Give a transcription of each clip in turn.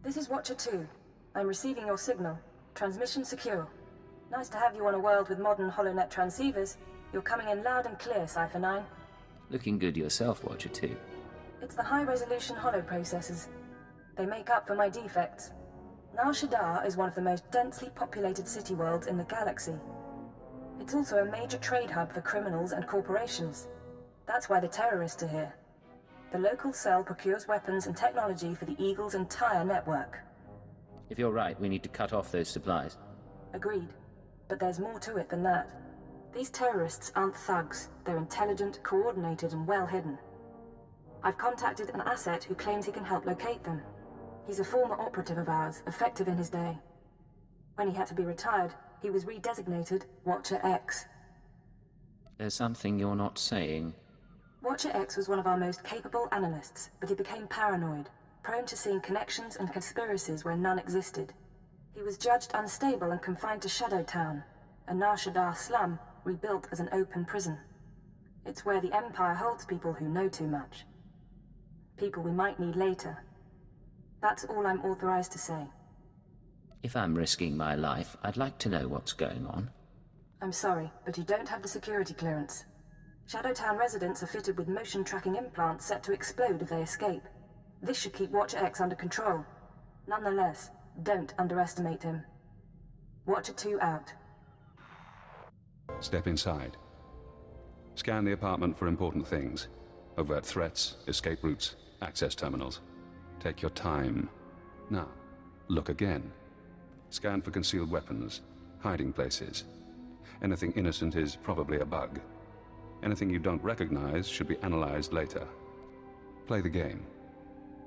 This is Watcher 2. I'm receiving your signal. Transmission secure. Nice to have you on a world with modern HoloNet transceivers. You're coming in loud and clear, Cypher 9. Looking good yourself, Watcher 2. It's the high-resolution holo processors. They make up for my defects. Nar Shaddaa is one of the most densely populated city worlds in the galaxy. It's also a major trade hub for criminals and corporations. That's why the terrorists are here. The local cell procures weapons and technology for the Eagle's entire network. If you're right, we need to cut off those supplies. Agreed. But there's more to it than that. These terrorists aren't thugs. They're intelligent, coordinated, and well hidden. I've contacted an asset who claims he can help locate them. He's a former operative of ours, effective in his day. When he had to be retired, he was redesignated Watcher X. There's something you're not saying. Watcher X was one of our most capable analysts, but he became paranoid, prone to seeing connections and conspiracies where none existed. He was judged unstable and confined to Shadow Town, a Nar Shaddaa slum rebuilt as an open prison. It's where the Empire holds people who know too much. People we might need later. That's all I'm authorized to say. If I'm risking my life, I'd like to know what's going on. I'm sorry, but you don't have the security clearance. Shadowtown residents are fitted with motion tracking implants set to explode if they escape. This should keep Watcher X under control. Nonetheless, don't underestimate him. Watcher 2 out. Step inside. Scan the apartment for important things. Overt threats, escape routes, access terminals. Take your time. Now, look again. Scan for concealed weapons, hiding places. Anything innocent is probably a bug. Anything you don't recognize should be analyzed later. Play the game.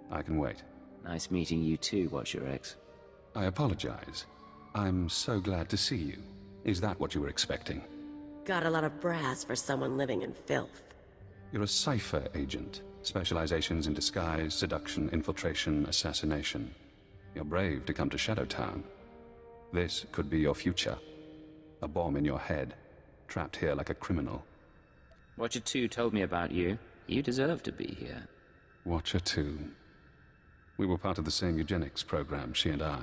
I can wait. Nice meeting you too, Watcher X. I apologize. I'm so glad to see you. Is that what you were expecting? Got a lot of brass for someone living in filth. You're a Cypher agent. Specializations in disguise, seduction, infiltration, assassination. You're brave to come to Shadowtown. This could be your future. A bomb in your head, trapped here like a criminal. Watcher 2 told me about you. You deserve to be here. Watcher 2. We were part of the same eugenics program, she and I.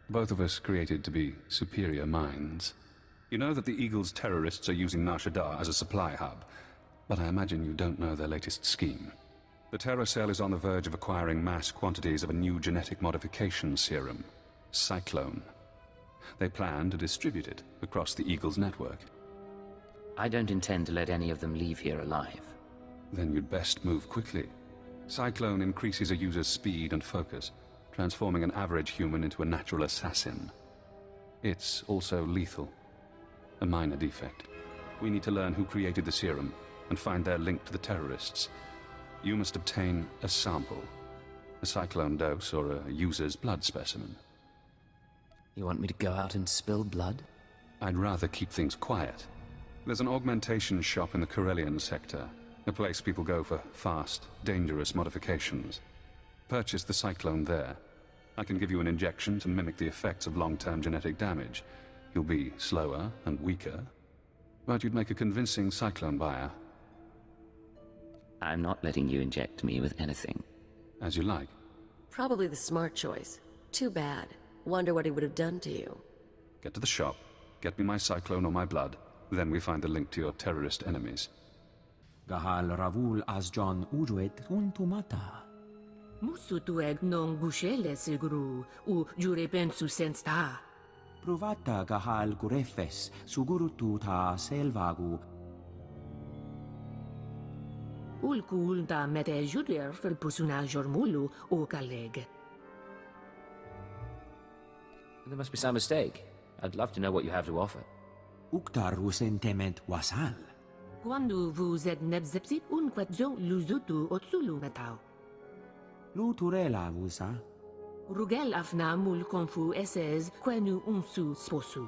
Both of us created to be superior minds. You know that the Eagle's terrorists are using Nar Shaddaa as a supply hub, but I imagine you don't know their latest scheme. The Terror Cell is on the verge of acquiring mass quantities of a new genetic modification serum, Cyclone. They plan to distribute it across the Eagle's network. I don't intend to let any of them leave here alive. Then you'd best move quickly. Cyclone increases a user's speed and focus, transforming an average human into a natural assassin. It's also lethal. A minor defect. We need to learn who created the serum and find their link to the terrorists. You must obtain a sample. A Cyclone dose or a user's blood specimen. You want me to go out and spill blood? I'd rather keep things quiet. There's an augmentation shop in the Corellian sector, a place people go for fast, dangerous modifications. Purchase the Cyclone there. I can give you an injection to mimic the effects of long-term genetic damage. You'll be slower and weaker, but you'd make a convincing Cyclone buyer. I'm not letting you inject me with anything. As you like. Probably the smart choice. Too bad. Wonder what he would have done to you. Get to the shop, get me my Cyclone or my blood, then we find the link to your terrorist enemies. Gahal Ravul Asjon Uruet Untumata. Musutueg non gushele siguru, u jure pensu sensta. Provata Gahal Gurefes, Sugurututa Selvagu. Ulkul da mete juder fel pusuna jormulu o kaleg. There must be some mistake. I'd love to know what you have to offer. Uktar Rusentement Wasal. Quando vous êtes nebzepsi unquetzo luzutu otsulu metao. Luturela Wusa. Rugel afna mul konfu esez quenu unsu sposu.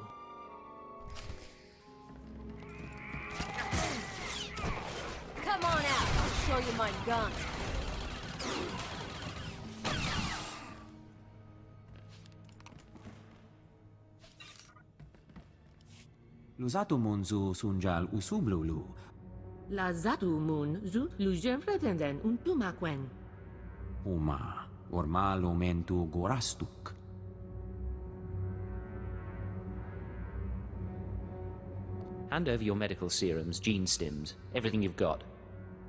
Come on out, I'll show you my gun. Luzatu Munzu Sunjal Usublulu. La zatu mun zu lujen pretenden un tumakwen. Uma. Ormal omentu gorastuk. Hand over your medical serums, gene stims, everything you've got.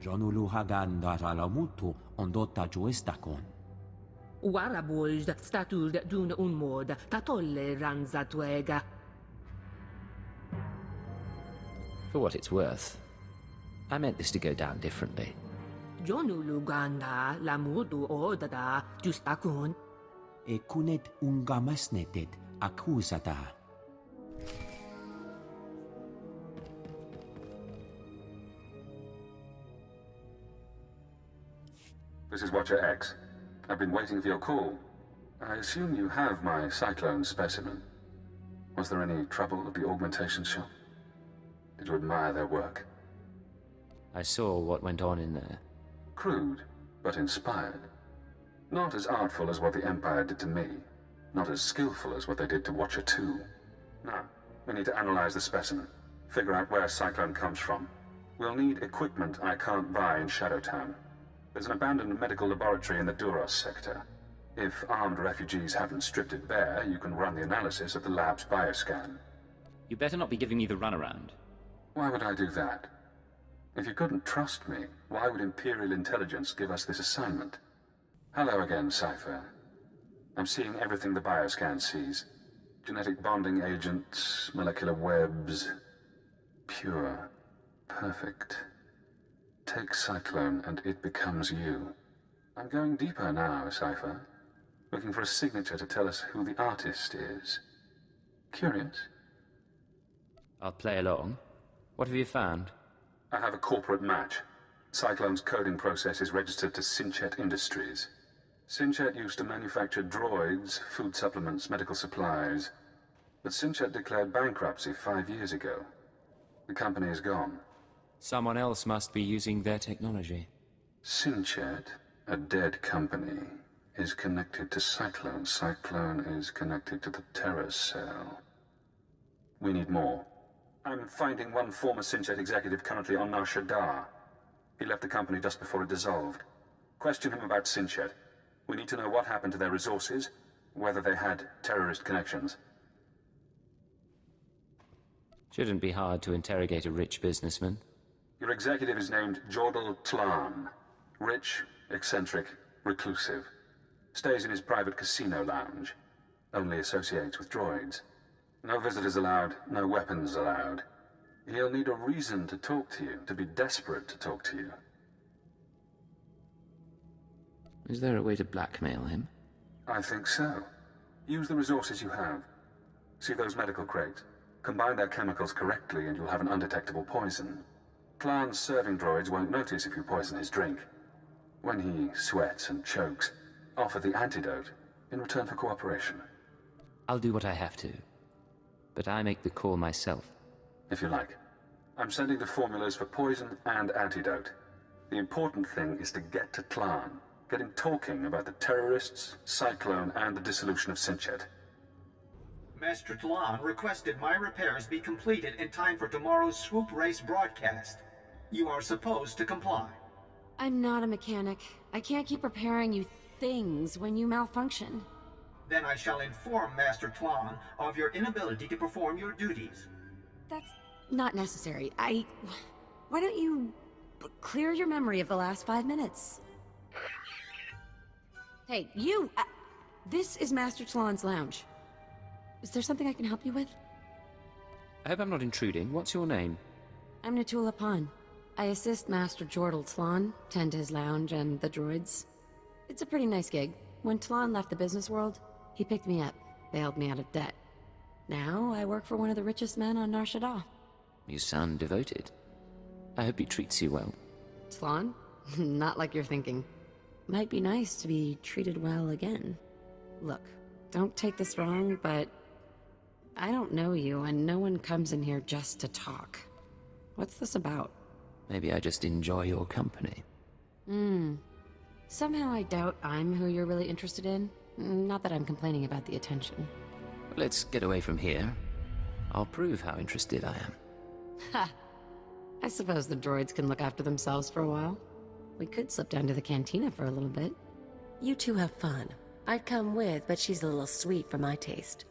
Jonulu hagan daralamutu ondotta juestakon. Warabold statud dun un mod, tatolle ranza tuega. For what it's worth, I meant this to go down differently. Jonulu ganda la modu odada justakun. E kunet ungamasnetet accusata. This is Watcher X. I've been waiting for your call. I assume you have my cyclone specimen. Was there any trouble at the augmentation shop? Did you admire their work? I saw what went on in there. Crude, but inspired. Not as artful as what the Empire did to me. Not as skillful as what they did to Watcher 2. Now, we need to analyze the specimen. Figure out where Cyclone comes from. We'll need equipment I can't buy in Shadowtown. There's an abandoned medical laboratory in the Duros sector. If armed refugees haven't stripped it bare, you can run the analysis at the lab's bioscan. You better not be giving me the runaround. Why would I do that? If you couldn't trust me, why would Imperial intelligence give us this assignment? Hello again, Cypher. I'm seeing everything the bioscan sees. Genetic bonding agents, molecular webs. Pure. Perfect. Take Cyclone and it becomes you. I'm going deeper now, Cypher. Looking for a signature to tell us who the artist is. Curious? I'll play along. What have you found? I have a corporate match. Cyclone's coding process is registered to Synchet Industries. Synchet used to manufacture droids, food supplements, medical supplies. But Synchet declared bankruptcy 5 years ago. The company is gone. Someone else must be using their technology. Synchet, a dead company, is connected to Cyclone. Cyclone is connected to the Terror Cell. We need more. I'm finding one former Synchet executive currently on Nar Shaddaa. He left the company just before it dissolved. Question him about Synchet. We need to know what happened to their resources, whether they had terrorist connections. Shouldn't be hard to interrogate a rich businessman. Your executive is named Jordal Tlan. Rich, eccentric, reclusive. Stays in his private casino lounge. Only associates with droids. No visitors allowed, no weapons allowed. He'll need a reason to talk to you, to be desperate to talk to you. Is there a way to blackmail him? I think so. Use the resources you have. See those medical crates? Combine their chemicals correctly and you'll have an undetectable poison. Tlan's serving droids won't notice if you poison his drink. When he sweats and chokes, offer the antidote in return for cooperation. I'll do what I have to. But I make the call myself. If you like. I'm sending the formulas for poison and antidote. The important thing is to get to Tlan. Get him talking about the terrorists, Cyclone, and the dissolution of Synchet. Master Tlan requested my repairs be completed in time for tomorrow's swoop race broadcast. You are supposed to comply. I'm not a mechanic. I can't keep repairing you things when you malfunction. Then I shall inform Master Tlan of your inability to perform your duties. That's not necessary. Why don't you clear your memory of the last 5 minutes? Hey, you! This is Master Tlan's lounge. Is there something I can help you with? I hope I'm not intruding. What's your name? I'm Natula Pan. I assist Master Jordal Tlan, tend his lounge and the droids. It's a pretty nice gig. When Tlan left the business world, he picked me up, bailed me out of debt. Now I work for one of the richest men on Nar Shaddaa. You sound devoted. I hope he treats you well. Tlan? Not like you're thinking. Might be nice to be treated well again. Look, don't take this wrong, but I don't know you, and no one comes in here just to talk. What's this about? Maybe I just enjoy your company. Somehow I doubt I'm who you're really interested in. Not that I'm complaining about the attention. Let's get away from here. I'll prove how interested I am. Ha! I suppose the droids can look after themselves for a while. We could slip down to the cantina for a little bit. You two have fun. I'd come with, but she's a little sweet for my taste.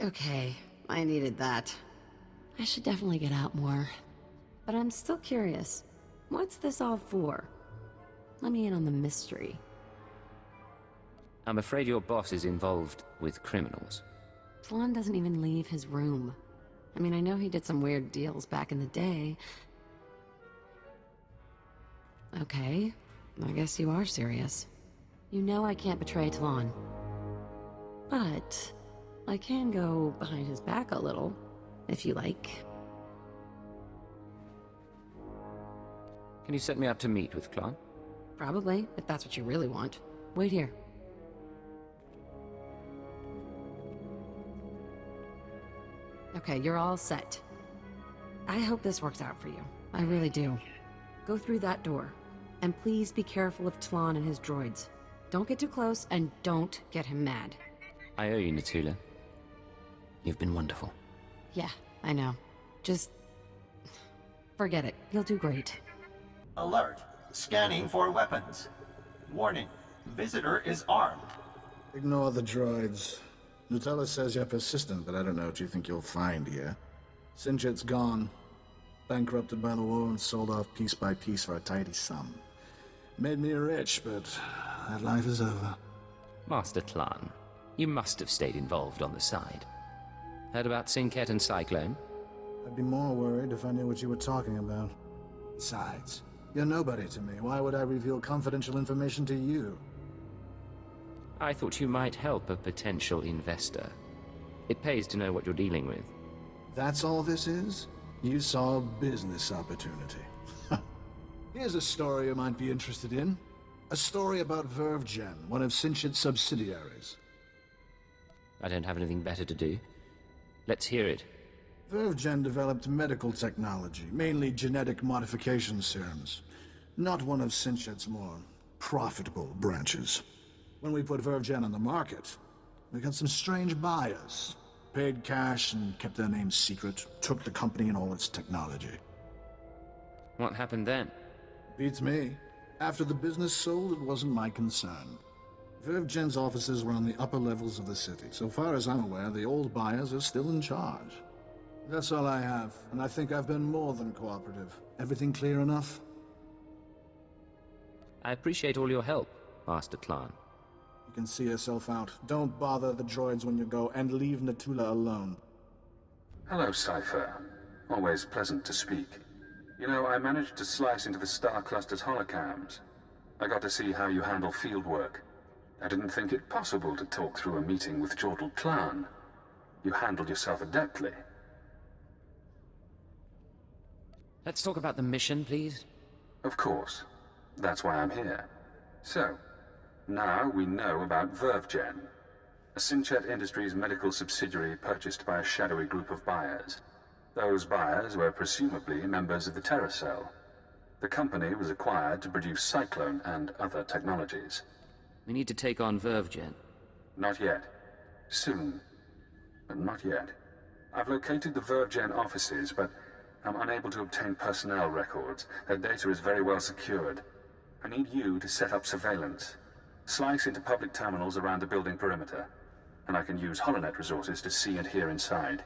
Okay, I needed that. I should definitely get out more. But I'm still curious. What's this all for? Let me in on the mystery. I'm afraid your boss is involved with criminals. Tlon doesn't even leave his room. I mean, I know he did some weird deals back in the day. Okay, I guess you are serious. You know I can't betray Tlon. But I can go behind his back a little, if you like. Can you set me up to meet with Tlon? Probably, if that's what you really want. Wait here. Okay, you're all set. I hope this works out for you. I really do. Go through that door. And please be careful of Tlon and his droids. Don't get too close, and don't get him mad. I owe you, Natula. You've been wonderful. Yeah, I know. Just... forget it. You'll do great. Alert. Scanning for weapons. Warning. Visitor is armed. Ignore the droids. Nutella says you're persistent, but I don't know what you think you'll find here. Sinjit's gone. Bankrupted by the war and sold off piece by piece for a tidy sum. Made me rich, but that life is over. Master Tlon, you must have stayed involved on the side. Heard about Sinket and Cyclone? I'd be more worried if I knew what you were talking about. Besides, you're nobody to me. Why would I reveal confidential information to you? I thought you might help a potential investor. It pays to know what you're dealing with. That's all this is? You saw a business opportunity. Here's a story you might be interested in. A story about VerveGen, one of Sinchit's subsidiaries. I don't have anything better to do. Let's hear it. VerveGen developed medical technology, mainly genetic modification serums. Not one of Sinchit's more profitable branches. When we put VerveGen on the market, we got some strange buyers. Paid cash and kept their names secret. Took the company and all its technology. What happened then? Beats me. After the business sold, it wasn't my concern. VerveGen's offices were on the upper levels of the city. So far as I'm aware, the old buyers are still in charge. That's all I have, and I think I've been more than cooperative. Everything clear enough? I appreciate all your help, Master Tlon. You can see yourself out. Don't bother the droids when you go, and leave Natula alone. Hello, Cypher. Always pleasant to speak. You know, I managed to slice into the Star Cluster's holocams. I got to see how you handle field work. I didn't think it possible to talk through a meeting with Jordal Tlon. You handled yourself adeptly. Let's talk about the mission, please. Of course. That's why I'm here. So, now we know about VerveGen, a Sinchet Industries medical subsidiary purchased by a shadowy group of buyers. Those buyers were presumably members of the Terror Cell. The company was acquired to produce Cyclone and other technologies. We need to take on VerveGen. Not yet. Soon. But not yet. I've located the VerveGen offices, but I'm unable to obtain personnel records. Their data is very well secured. I need you to set up surveillance. Slice into public terminals around the building perimeter, and I can use holonet resources to see and hear inside.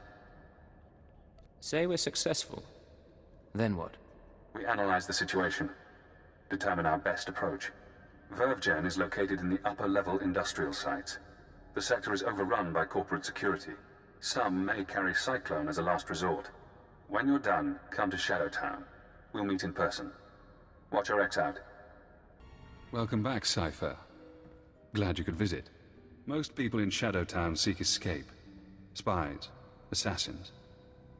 Say we're successful. Then what? We analyze the situation, determine our best approach. VerveGen is located in the upper-level industrial sites. The sector is overrun by corporate security. Some may carry Cyclone as a last resort. When you're done, come to Shadowtown. We'll meet in person. Watch your X out. Welcome back, Cypher. Glad you could visit. Most people in Shadowtown seek escape. Spies, assassins.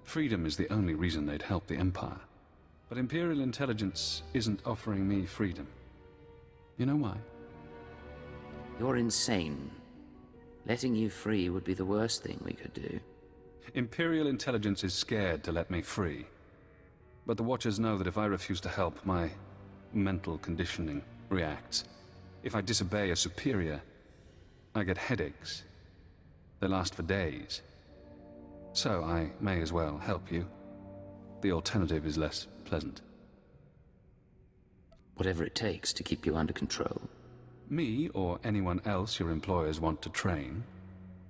Freedom is the only reason they'd help the Empire. But Imperial intelligence isn't offering me freedom. You know why? You're insane. Letting you free would be the worst thing we could do. Imperial intelligence is scared to let me free. But the Watchers know that if I refuse to help, my mental conditioning reacts. If I disobey a superior, I get headaches. They last for days. So I may as well help you. The alternative is less pleasant. Whatever it takes to keep you under control. Me, or anyone else your employers want to train.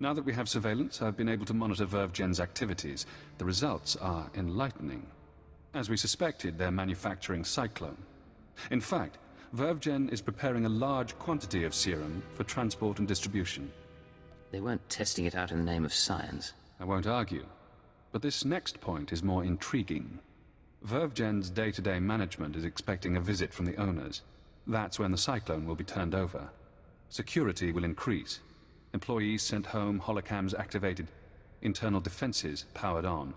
Now that we have surveillance, I've been able to monitor VerveGen's activities. The results are enlightening. As we suspected, they're manufacturing Cyclone. In fact, VerveGen is preparing a large quantity of serum for transport and distribution. They weren't testing it out in the name of science. I won't argue. But this next point is more intriguing. VerveGen's day-to-day management is expecting a visit from the owners. That's when the Cyclone will be turned over. Security will increase. Employees sent home, holocams activated, internal defenses powered on.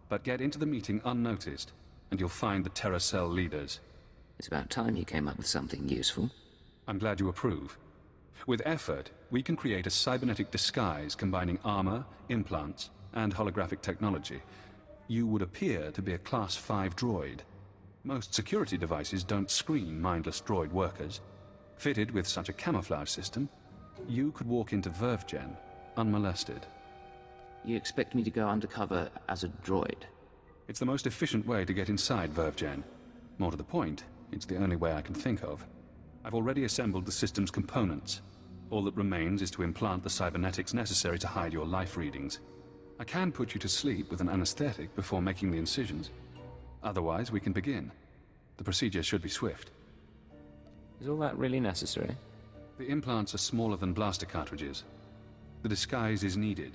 But get into the meeting unnoticed, and you'll find the Terror Cell leaders. It's about time you came up with something useful. I'm glad you approve. With effort, we can create a cybernetic disguise combining armor, implants, and holographic technology. You would appear to be a Class 5 droid. Most security devices don't screen mindless droid workers. Fitted with such a camouflage system, you could walk into VerveGen unmolested. You expect me to go undercover as a droid? It's the most efficient way to get inside VerveGen. More to the point, it's the only way I can think of. I've already assembled the system's components. All that remains is to implant the cybernetics necessary to hide your life readings. I can put you to sleep with an anesthetic before making the incisions. Otherwise, we can begin. The procedure should be swift. Is all that really necessary? The implants are smaller than blaster cartridges. The disguise is needed.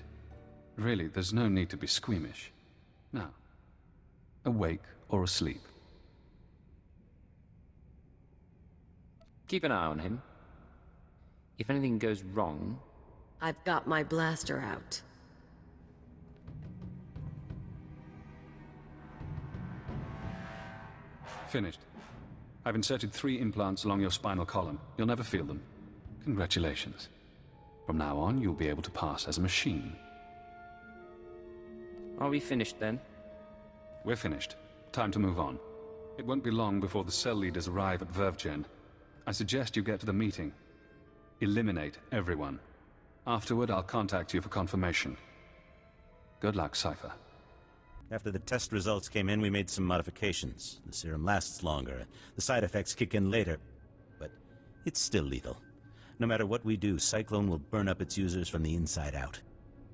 Really, there's no need to be squeamish. Now, awake or asleep. Keep an eye on him. If anything goes wrong... I've got my blaster out. Finished. I've inserted 3 implants along your spinal column. You'll never feel them. Congratulations. From now on, you'll be able to pass as a machine. Are we finished then? We're finished. Time to move on. It won't be long before the cell leaders arrive at VerveGen. I suggest you get to the meeting. Eliminate everyone. Afterward, I'll contact you for confirmation. Good luck, Cypher. After the test results came in, we made some modifications. The serum lasts longer. The side effects kick in later. But it's still lethal. No matter what we do, Cyclone will burn up its users from the inside out.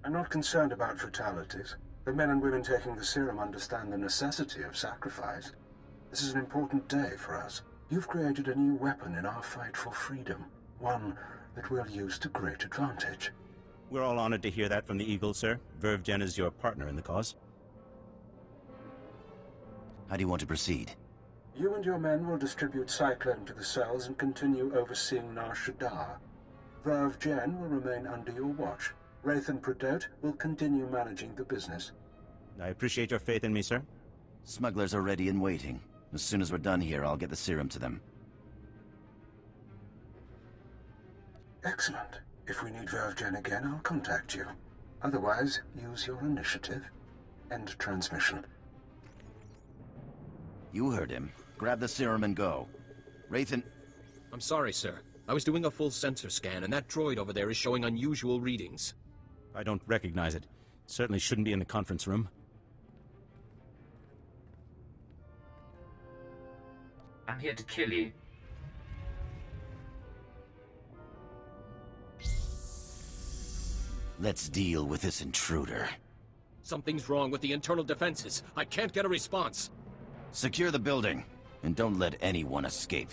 I'm not concerned about fatalities. The men and women taking the serum understand the necessity of sacrifice. This is an important day for us. You've created a new weapon in our fight for freedom. One that we'll use to great advantage. We're all honored to hear that from the Eagle, sir. VerveGen is your partner in the cause. How do you want to proceed? You and your men will distribute Cyclone to the cells and continue overseeing Nar Shaddaa. VerveGen will remain under your watch. Wraith and Pradote will continue managing the business. I appreciate your faith in me, sir. Smugglers are ready and waiting. As soon as we're done here, I'll get the serum to them. Excellent. If we need VerveGen again, I'll contact you. Otherwise, use your initiative. End transmission. You heard him. Grab the serum and go. Wraith and... I'm sorry, sir. I was doing a full sensor scan, and that droid over there is showing unusual readings. I don't recognize it. It certainly shouldn't be in the conference room. I'm here to kill you. Let's deal with this intruder. Something's wrong with the internal defenses. I can't get a response. Secure the building, and don't let anyone escape.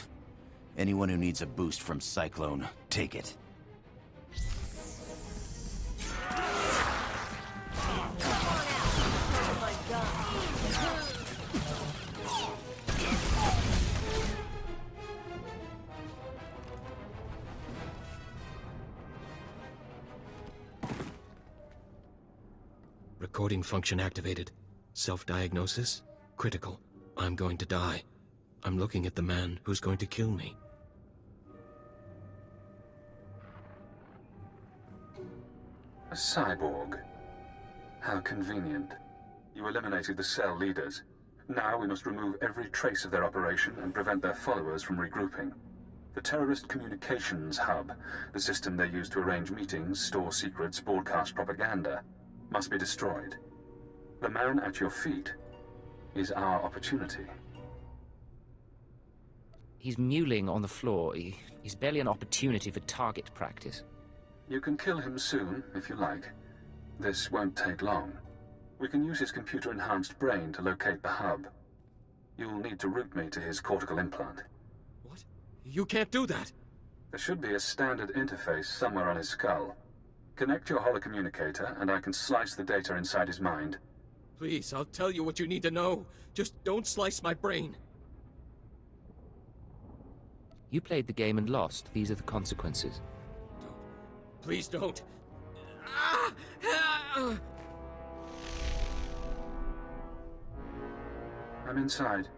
Anyone who needs a boost from Cyclone, take it. Recording function activated. Self-diagnosis? Critical. I'm going to die. I'm looking at the man who's going to kill me. A cyborg. How convenient. You eliminated the cell leaders. Now we must remove every trace of their operation and prevent their followers from regrouping. The terrorist communications hub, the system they use to arrange meetings, store secrets, broadcast propaganda, must be destroyed. The man at your feet is our opportunity. He's mewling on the floor. He's barely an opportunity for target practice. You can kill him soon, if you like. This won't take long. We can use his computer-enhanced brain to locate the hub. You'll need to route me to his cortical implant. What? You can't do that! There should be a standard interface somewhere on his skull. Connect your holocommunicator, and I can slice the data inside his mind. Please, I'll tell you what you need to know. Just don't slice my brain. You played the game and lost. These are the consequences. Don't. Please don't. Ah! Ah! I'm inside.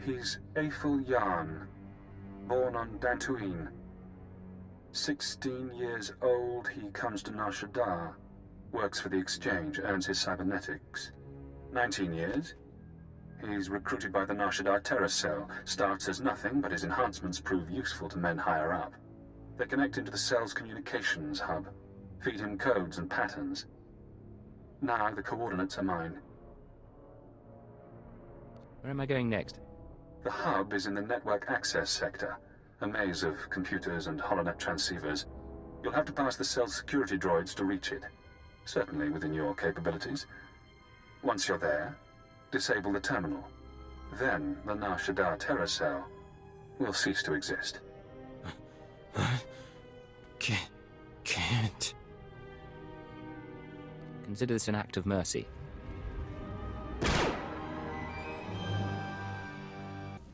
He's Aethel Yarn, born on Dantooine. 16 years old, he comes to Nar Shaddaa, works for the Exchange, earns his cybernetics. 19 years, he's recruited by the Nar Shaddaa Terror Cell, starts as nothing, but his enhancements prove useful to men higher up. They connect into the cell's communications hub, feed him codes and patterns. Now the coordinates are mine. Where am I going next? The hub is in the network access sector, a maze of computers and holonet transceivers. You'll have to pass the cell's security droids to reach it, certainly within your capabilities. Once you're there, disable the terminal. Then the Nar Shaddaa Terror Cell will cease to exist. Can't. Consider this an act of mercy.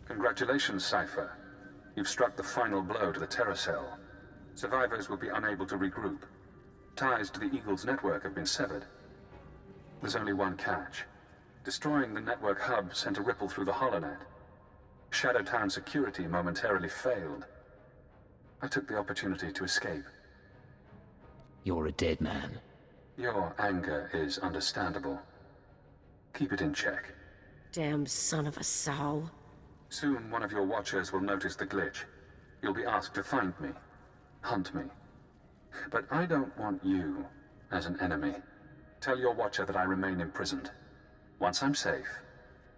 Congratulations, Cypher. You've struck the final blow to the Terror Cell. Survivors will be unable to regroup. Ties to the Eagle's network have been severed. There's only one catch. Destroying the network hub sent a ripple through the holonet. Shadowtown security momentarily failed. I took the opportunity to escape. You're a dead man. Your anger is understandable. Keep it in check. Damn son of a sow. Soon one of your watchers will notice the glitch. You'll be asked to find me, hunt me. But I don't want you as an enemy. Tell your watcher that I remain imprisoned. Once I'm safe,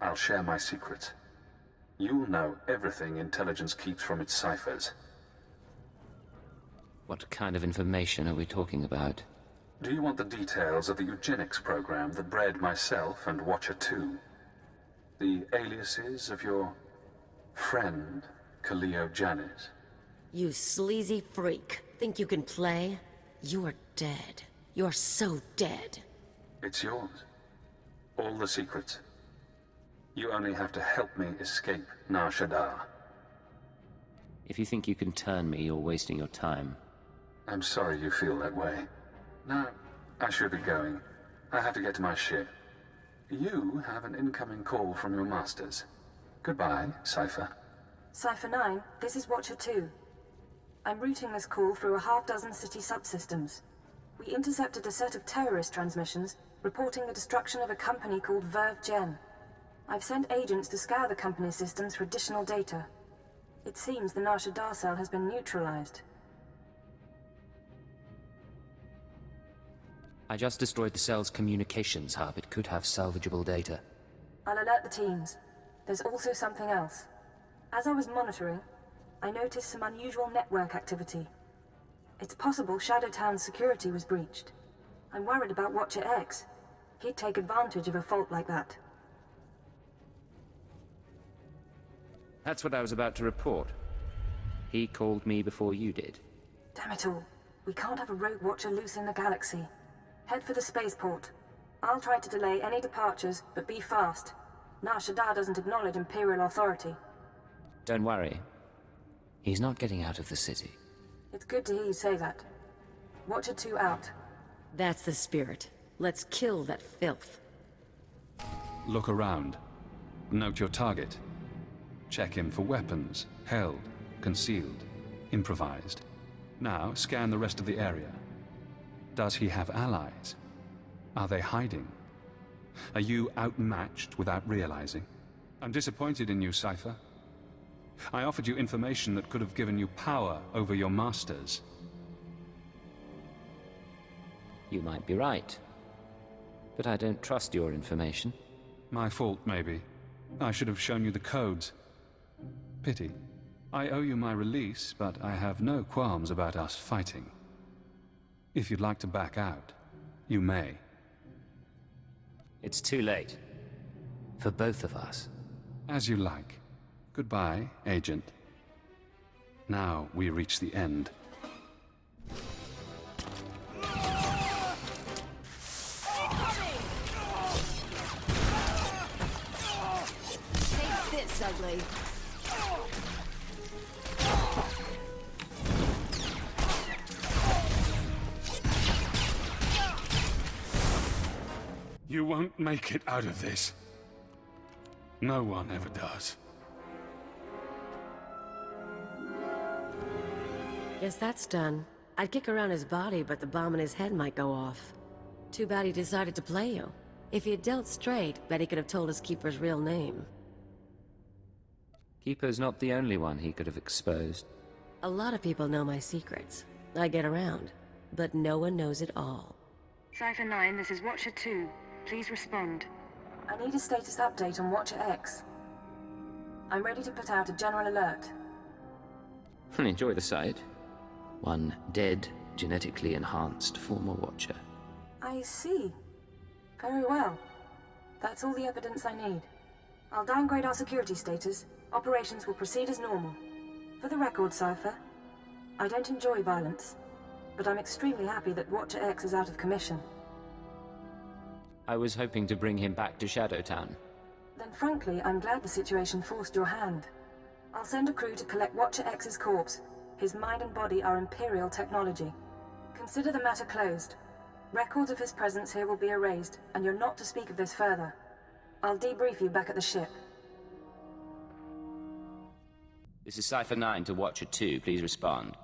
I'll share my secrets. You'll know everything intelligence keeps from its ciphers. What kind of information are we talking about? Do you want the details of the eugenics program that bred myself and Watcher 2? The aliases of your friend, Khalil Janis? You sleazy freak. Think you can play? You're dead. You're so dead. It's yours. All the secrets. You only have to help me escape Nar Shaddaa. If you think you can turn me, you're wasting your time. I'm sorry you feel that way. Now, I should be going. I have to get to my ship. You have an incoming call from your masters. Goodbye, Cypher. Cypher 9, this is Watcher 2. I'm routing this call through a half-dozen city subsystems. We intercepted a set of terrorist transmissions reporting the destruction of a company called Verve Gen. I've sent agents to scour the company's systems for additional data. It seems the Nar Shaddaa cell has been neutralized. I just destroyed the cell's communications hub. It could have salvageable data. I'll alert the teams. There's also something else. As I was monitoring, I noticed some unusual network activity. It's possible Shadowtown's security was breached. I'm worried about Watcher X. He'd take advantage of a fault like that. That's what I was about to report. He called me before you did. Damn it all. We can't have a rogue Watcher loose in the galaxy. Head for the spaceport. I'll try to delay any departures, but be fast. Nar Shaddaa doesn't acknowledge Imperial authority. Don't worry. He's not getting out of the city. It's good to hear you say that. Watcher 2 out. That's the spirit. Let's kill that filth. Look around. Note your target. Check him for weapons, held, concealed, improvised. Now scan the rest of the area. Does he have allies? Are they hiding? Are you outmatched without realizing? I'm disappointed in you, Cypher. I offered you information that could have given you power over your masters. You might be right. but I don't trust your information. My fault, maybe. I should have shown you the codes. Pity. I owe you my release, but I have no qualms about us fighting. If you'd like to back out, you may. It's too late. For both of us. As you like. Goodbye, Agent. Now we reach the end. Take this, ugly. You won't make it out of this. No one ever does. Guess that's done. I'd kick around his body, but the bomb in his head might go off. Too bad he decided to play you. If he had dealt straight, bet he could have told us Keeper's real name. Keeper's not the only one he could have exposed. A lot of people know my secrets. I get around, but no one knows it all. Cypher 9, this is Watcher 2. Please respond. I need a status update on Watcher X. I'm ready to put out a general alert. Enjoy the sight. One dead, genetically enhanced former Watcher. I see. Very well. That's all the evidence I need. I'll downgrade our security status. Operations will proceed as normal. For the record, Cypher, I don't enjoy violence, but I'm extremely happy that Watcher X is out of commission. I was hoping to bring him back to Shadowtown. Then frankly, I'm glad the situation forced your hand. I'll send a crew to collect Watcher X's corpse. His mind and body are Imperial technology. Consider the matter closed. Records of his presence here will be erased, and you're not to speak of this further. I'll debrief you back at the ship. This is Cypher 9 to Watcher 2. Please respond.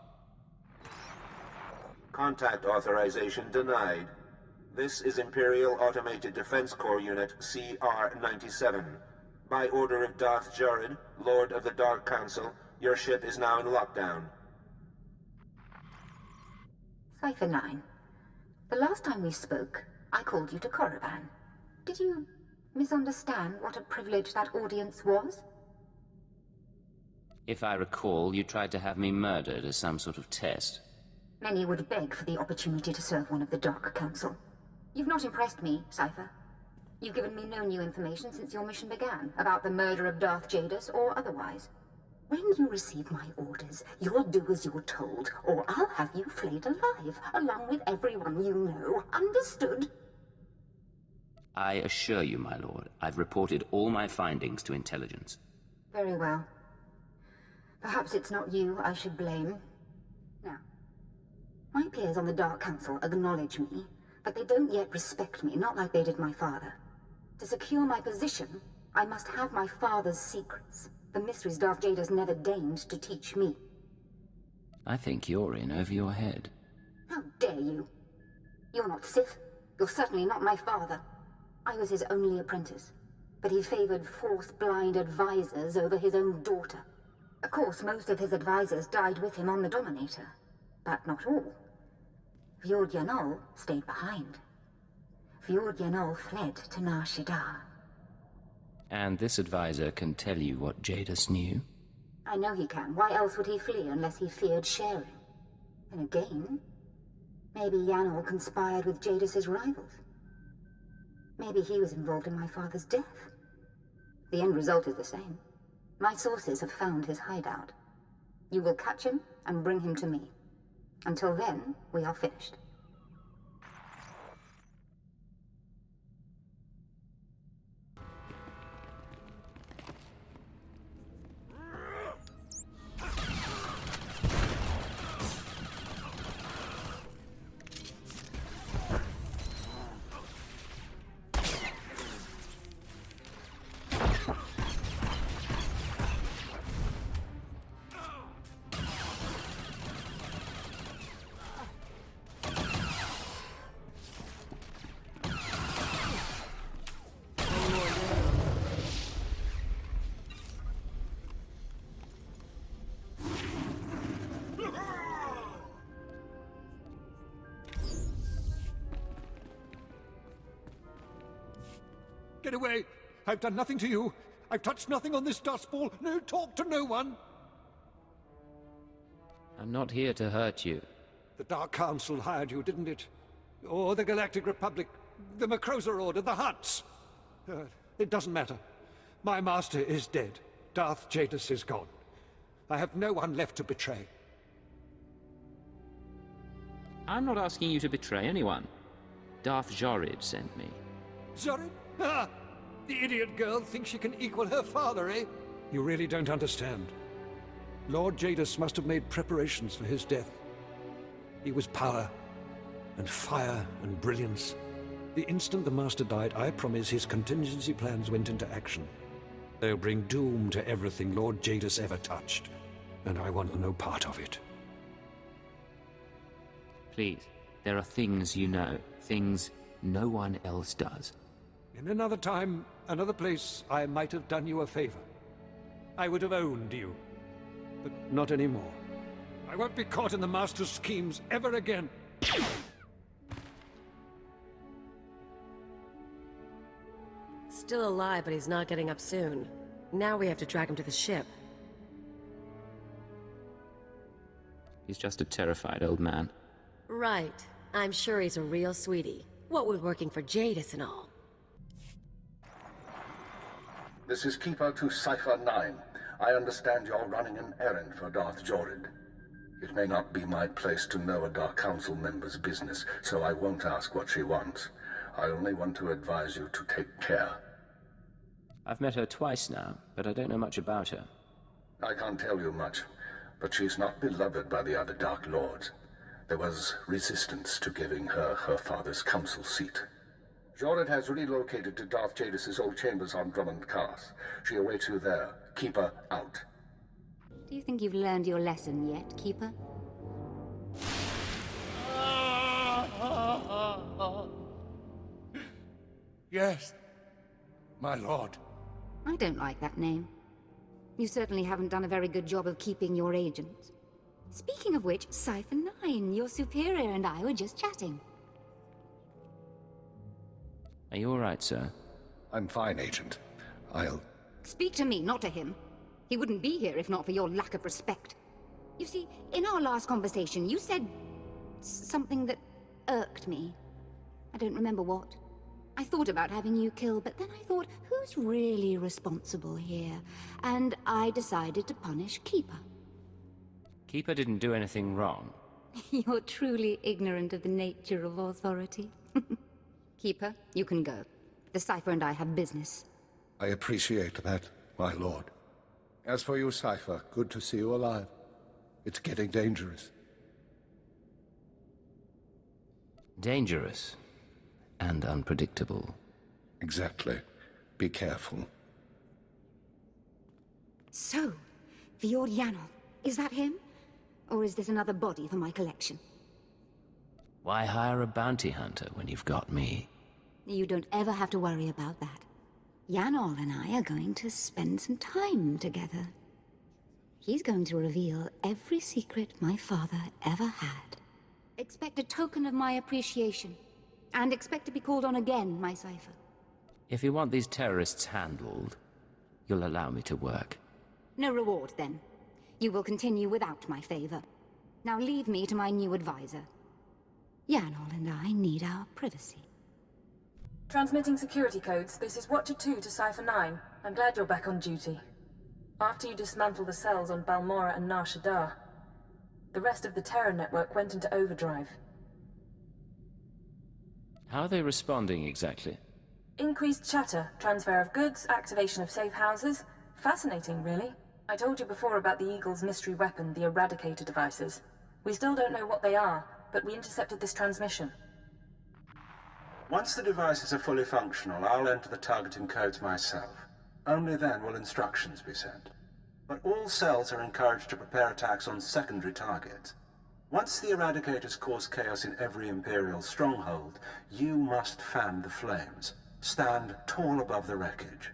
Contact authorization denied. This is Imperial Automated Defense Corps Unit CR-97. By order of Darth Jared, Lord of the Dark Council, your ship is now in lockdown. Cypher 9. The last time we spoke, I called you to Korriban. Did you misunderstand what a privilege that audience was? If I recall, you tried to have me murdered as some sort of test. Many would beg for the opportunity to serve one of the Dark Council. You've not impressed me, Cypher. You've given me no new information since your mission began, about the murder of Darth Jadus or otherwise. When you receive my orders, you'll do as you're told, or I'll have you flayed alive, along with everyone you know. Understood? I assure you, my lord, I've reported all my findings to intelligence. Very well. Perhaps it's not you I should blame. Now, my peers on the Dark Council acknowledge me, but they don't yet respect me, not like they did my father. To secure my position, I must have my father's secrets, the mysteries Darth Jadus never deigned to teach me. I think you're in over your head. How dare you? You're not Sith. You're certainly not my father. I was his only apprentice, but he favored Force-blind advisors over his own daughter. Of course, most of his advisors died with him on the Dominator, but not all. Fjord Yanol stayed behind. Fjord Yanol fled to Nar Shaddaa. And this advisor can tell you what Jadus knew? I know he can. Why else would he flee unless he feared sharing? And again, maybe Yanol conspired with Jadus's rivals. Maybe he was involved in my father's death. The end result is the same. My sources have found his hideout. You will catch him and bring him to me. Until then, we are finished. Get away! I've done nothing to you. I've touched nothing on this dust ball. No, talk to no one. I'm not here to hurt you. The Dark Council hired you, didn't it? Or the Galactic Republic, the Macrosa Order, the Hutts. It doesn't matter. My master is dead. Darth Jadis is gone. I have no one left to betray. I'm not asking you to betray anyone. Darth Jorid sent me. Jorid? Ah! The idiot girl thinks she can equal her father, eh? You really don't understand. Lord Jadis must have made preparations for his death. He was power, and fire, and brilliance. The instant the Master died, I promise his contingency plans went into action. They'll bring doom to everything Lord Jadis ever touched, and I want no part of it. Please, there are things you know, things no one else does. In another time, another place, I might have done you a favor. I would have owned you. But not anymore. I won't be caught in the Master's schemes ever again. Still alive, but he's not getting up soon. Now we have to drag him to the ship. He's just a terrified old man. Right. I'm sure he's a real sweetie. What with working for Jadis and all. This is Keeper to Cypher 9. I understand you're running an errand for Darth Jorid. It may not be my place to know a Dark Council member's business, so I won't ask what she wants. I only want to advise you to take care. I've met her twice now, but I don't know much about her. I can't tell you much, but she's not beloved by the other Dark Lords. There was resistance to giving her her father's council seat. Jorid has relocated to Darth Jadis' old chambers on Drummond Cast. She awaits you there. Keep her out. Do you think you've learned your lesson yet, Keeper? Yes, my lord. I don't like that name. You certainly haven't done a very good job of keeping your agents. Speaking of which, Cypher 9, your superior and I were just chatting. Are you all right, sir? I'm fine, Agent. I'll... Speak to me, not to him. He wouldn't be here if not for your lack of respect. You see, in our last conversation, you said something that irked me. I don't remember what. I thought about having you killed, but then I thought, who's really responsible here? And I decided to punish Keeper. Keeper didn't do anything wrong. You're truly ignorant of the nature of authority. Keeper, you can go. The Cypher and I have business. I appreciate that, my lord. As for you, Cypher, good to see you alive. It's getting dangerous. Dangerous and unpredictable. Exactly. Be careful. So, Fjord Yanol, is that him? Or is this another body for my collection? Why hire a bounty hunter when you've got me? You don't ever have to worry about that. Yanol and I are going to spend some time together. He's going to reveal every secret my father ever had. Expect a token of my appreciation. And expect to be called on again, my Cypher. If you want these terrorists handled, you'll allow me to work. No reward, then. You will continue without my favor. Now leave me to my new advisor. Yanol and I need our privacy. Transmitting security codes, this is Watcher 2 to Cypher 9. I'm glad you're back on duty. After you dismantle the cells on Balmora and Nar Shaddaa, the rest of the Terra network went into overdrive. How are they responding exactly? Increased chatter, transfer of goods, activation of safe houses. Fascinating, really. I told you before about the Eagle's mystery weapon, the Eradicator devices. We still don't know what they are, but we intercepted this transmission. Once the devices are fully functional, I'll enter the targeting codes myself. Only then will instructions be sent. But all cells are encouraged to prepare attacks on secondary targets. Once the Eradicators cause chaos in every Imperial stronghold, you must fan the flames. Stand tall above the wreckage.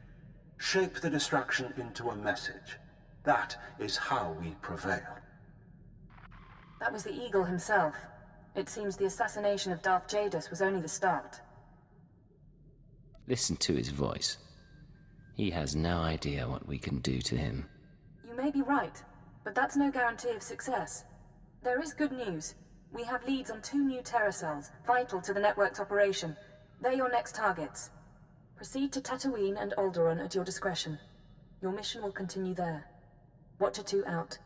Shape the destruction into a message. That is how we prevail. That was the Eagle himself. It seems the assassination of Darth Jadis was only the start. Listen to his voice. He has no idea what we can do to him. You may be right, but that's no guarantee of success. There is good news. We have leads on 2 new terror cells, vital to the network's operation. They're your next targets. Proceed to Tatooine and Alderaan at your discretion. Your mission will continue there. Watcher 2 out.